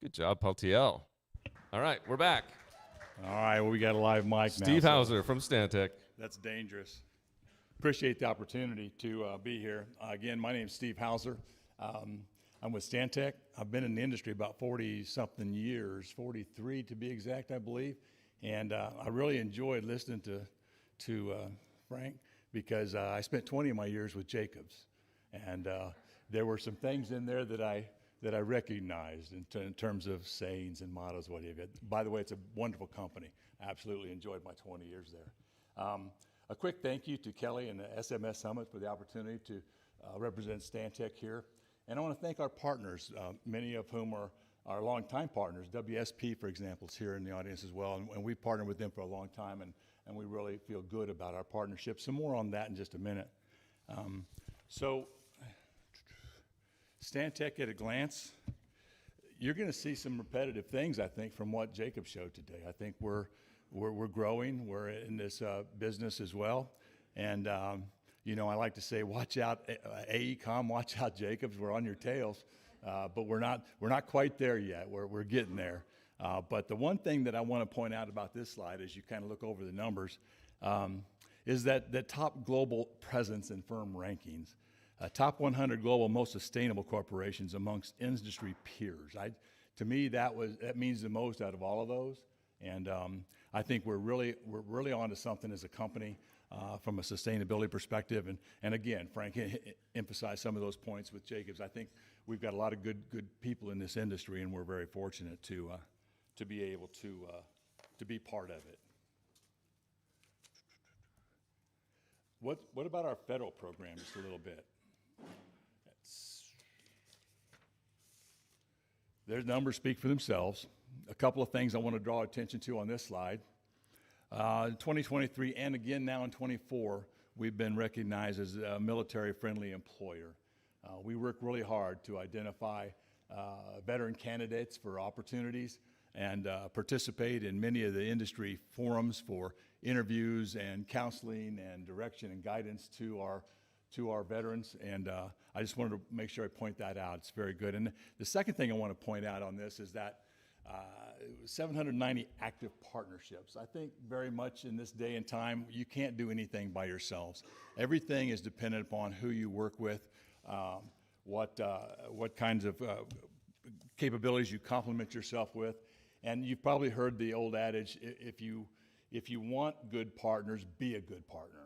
Good job, Peltiel. All right, we're back. All right, well, we got a live mic now. Steve Hauser from Stantec. That's dangerous. Appreciate the opportunity to be here. Again, my name is Steve Hauser. I'm with Stantec. I've been in the industry about 40-something years, 43 to be exact, I believe. And I really enjoyed listening to Frank because I spent 20 of my years with Jacobs. And there were some things in there that I recognized in terms of sayings and mottos, what have you. By the way, it's a wonderful company. I absolutely enjoyed my 20 years there. A quick thank you to Kelly and the SMS Summit for the opportunity to represent Stantec here. And I want to thank our partners, many of whom are our longtime partners. WSP, for example, is here in the audience as well. And we've partnered with them for a long time, and we really feel good about our partnership. Some more on that in just a minute. So Stantec at a glance, you're going to see some repetitive things, I think, from what Jacob showed today. I think we're growing. We're in this business as well. And, you know, I like to say, watch out, AECom, watch out, Jacobs. We're on your tails. But we're not quite there yet. We're getting there. But the one thing that I want to point out about this slide as you kind of look over the numbers is that the top global presence and firm rankings. Top 100 global most sustainable corporations amongst industry peers. To me, that means the most out of all of those, and I think we're really onto something as a company from a sustainability perspective. And again, Frank emphasized some of those points with Jacobs. I think we've got a lot of good people in this industry, and we're very fortunate to be able to be part of it. What about our federal program, just a little bit? Their numbers speak for themselves. A couple of things I want to draw attention to on this slide. In 2023 and again now in 24, we've been recognized as a military-friendly employer. We work really hard to identify veteran candidates for opportunities and participate in many of the industry forums for interviews and counseling and direction and guidance to our veterans, and I just wanted to make sure I point that out. It's very good. And the second thing I want to point out on this is that 790 active partnerships. I think very much in this day and time, you can't do anything by yourselves. Everything is dependent upon who you work with, what kinds of capabilities you complement yourself with. And you've probably heard the old adage, if you want good partners, be a good partner.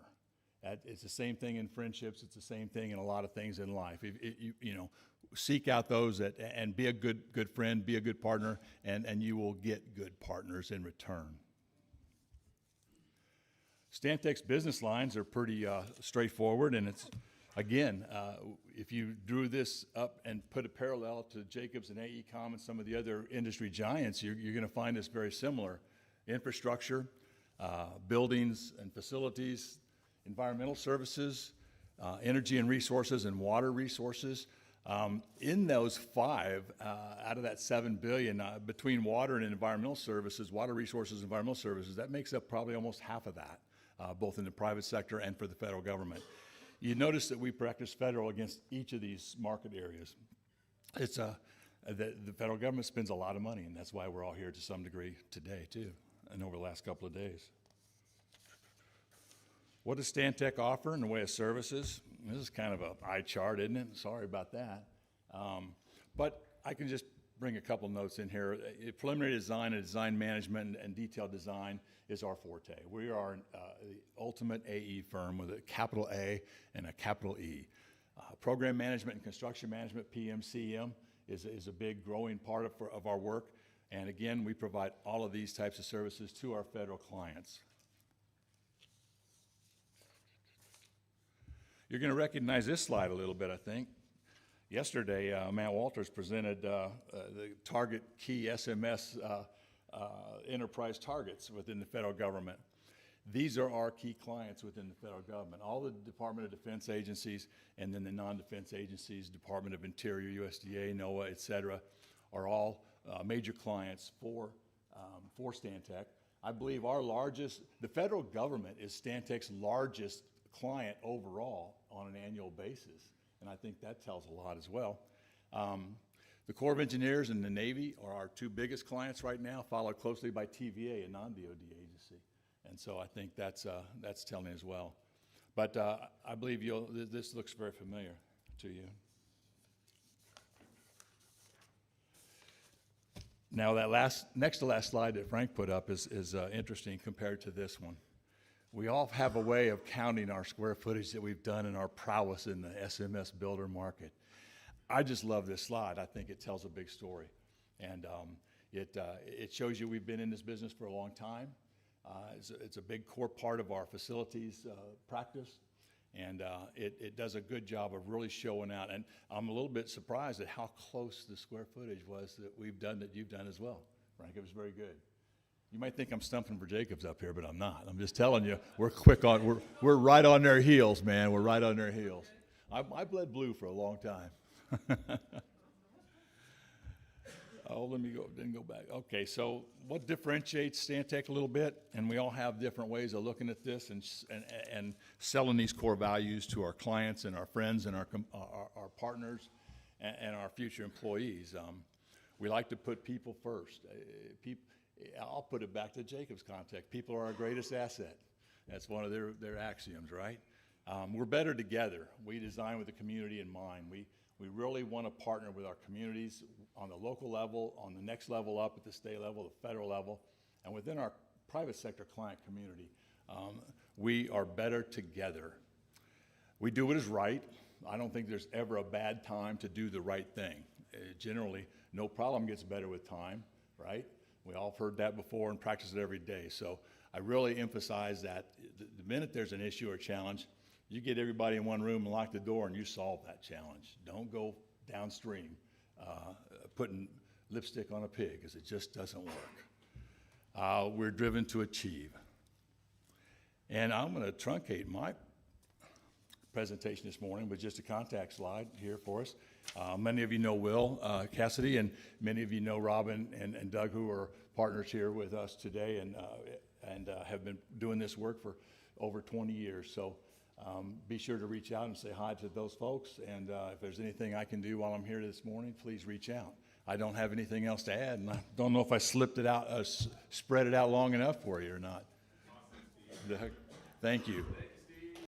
It's the same thing in friendships. It's the same thing in a lot of things in life. You know, seek out those and be a good friend, be a good partner, and you will get good partners in return. Stantec's business lines are pretty straightforward, and it's, again, if you drew this up and put a parallel to Jacobs and AECom and some of the other industry giants, you're going to find this very similar. Infrastructure, buildings and facilities, environmental services, energy and resources, and water resources. In those five, out of that $7 billion, between water and environmental services, water resources, environmental services, that makes up probably almost half of that, both in the private sector and for the federal government. You notice that we practice federal against each of these market areas. It's the federal government spends a lot of money, and that's why we're all here to some degree today, too, and over the last couple of days. What does Stantec offer in the way of services? This is kind of an eye chart, isn't it? Sorry about that. But I can just bring a couple notes in here. Preliminary design and design management and detailed design is our forte. We are the ultimate AE firm with a capital A and a capital E. Program management and construction management, PMCM, is a big growing part of our work. And again, we provide all of these types of services to our federal clients. You're going to recognize this slide a little bit, I think. Yesterday, Matt Walters presented the target key SMS enterprise targets within the federal government. These are our key clients within the federal government. All the Department of Defense agencies and then the non-defense agencies, Department of Interior, USDA, NOAA, et cetera, are all major clients for Stantec. I believe the federal government is Stantec's largest client overall on an annual basis, and I think that tells a lot as well. The Corps of Engineers and the Navy are our two biggest clients right now, followed closely by TVA, a non-DOD agency. And so I think that's telling as well. But I believe this looks very familiar to you. Now that next to last slide that Frank put up is interesting compared to this one. We all have a way of counting our square footage that we've done in our prowess in the SMS builder market. I just love this slide. I think it tells a big story. And it shows you we've been in this business for a long time. It's a big core part of our facilities practice. And it does a good job of really showing out. And I'm a little bit surprised at how close the square footage was that we've done that you've done as well, Frank. It was very good. You might think I'm stumping for Jacobs up here, but I'm not. I'm just telling you, we're right on their heels, man. We're right on their heels. I bled blue for a long time. Oh, let me go back. Okay, so what differentiates Stantec a little bit, and we all have different ways of looking at this and selling these core values to our clients and our friends and our partners and our future employees. We like to put people first. I'll put it back to Jacob's context. People are our greatest asset. That's one of their axioms, right? We're better together. We design with the community in mind. We really want to partner with our communities on the local level, on the next level up at the state level, the federal level, and within our private sector client community. We are better together. We do what is right. I don't think there's ever a bad time to do the right thing. Generally, no problem gets better with time, right? We all have heard that before and practice it every day. So I really emphasize that the minute there's an issue or challenge, you get everybody in one room and lock the door and you solve that challenge. Don't go downstream putting lipstick on a pig, because it just doesn't work. We're driven to achieve. And I'm going to truncate my presentation this morning with just a contact slide here for us. Many of you know Will Cassidy, and many of you know Robin and Doug, who are partners here with us today and have been doing this work for over 20 years. So be sure to reach out and say hi to those folks. And if there's anything I can do while I'm here this morning, please reach out. I don't have anything else to add, and I don't know if I slipped it out, spread it out long enough for you or not. Thank you.